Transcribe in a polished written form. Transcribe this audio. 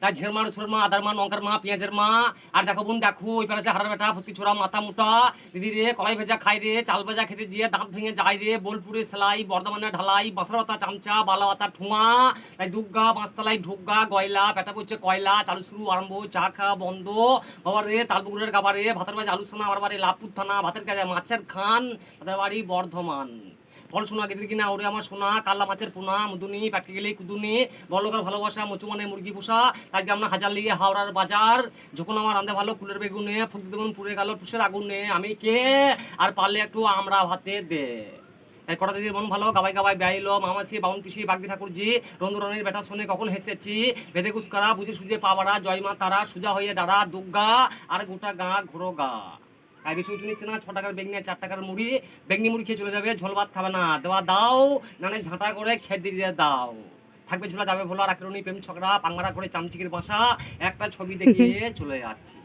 তাই ঝের মা ছোর মা আদার মা লঙ্কার মা পেঁয়াজের মা। আর দেখো বোন দেখো ওই পারে হারার বেটা ভর্তি ছোড়া মাথা মোটা দিদি রে কলাই ভেজা খাই রে চাল ভেজা খেতে দিয়ে দাঁত ভেঙে যায় রে বোলপুরে সেলাই বর্ধমানে ঢালাই বাঁশার পাতা চামচা বালা পাতা ঠোঁয়া তাই দুগ্গা পাঁচতলায় ঢুকগা গয়লা পেটা পড়ছে কয়লা চালু শুরু আরম্ভ চা খাওয়া বন্ধ বাবার রে তালপুকুরের গাবারে ভাতের বাড়ি আলু সোনা আমার বাড়ি লাভপুর থানা ভাতের কাজে মাছের খান তাদের বাড়ি বর্ধমান ফল সোনা গেদের কিনা ওরে আমার সোনা কাল্লা মাছের পোনা মুদুনি প্যাটকে গেলে কুদুনি বড়লোকের ভালোবাসা মুচুমানে মুরগি পোষা তাকে আমরা হাজার লিগে হাওড়ার বাজার যখন আমার রান্ধে ভালো কুলের বেগুনে ফুল দেবেন পুড়ে গেল টুসের আগুনে আমি কে আর পারলে একটু আমরা ভাতে দে তাই কটা দিদির মন ভালো গাবাই গাবাই বেআইলো মামাসি বাউন পিসি বাগদি ঠাকুরজি রন্ধুরানির বেটা শুনে কখন হেসেছি বেদে কুচকারা বুঝে সুঝে পাবাড়া জয় মা তারা সুজা হয়ে ডাড়া দুগ্গা আর গোটা গা ঘোরো গা আর বেশি উঠে নিচ্ছে না 6 টাকার বেগনি আর 4 টাকার মুড়ি বেগনি মুড়ি খেয়ে চলে যাবে ঝোল ভাত খাবে না দেওয়া দাও নানে ঝাঁটা করে খেয়ে দিয়ে দাও থাকবে ঝোলা যাবে ভোলা রাখি প্রেম ছকরা পাংমারা করে চামচিকের বাসা একটা ছবি দেখিয়ে চলে যাচ্ছি।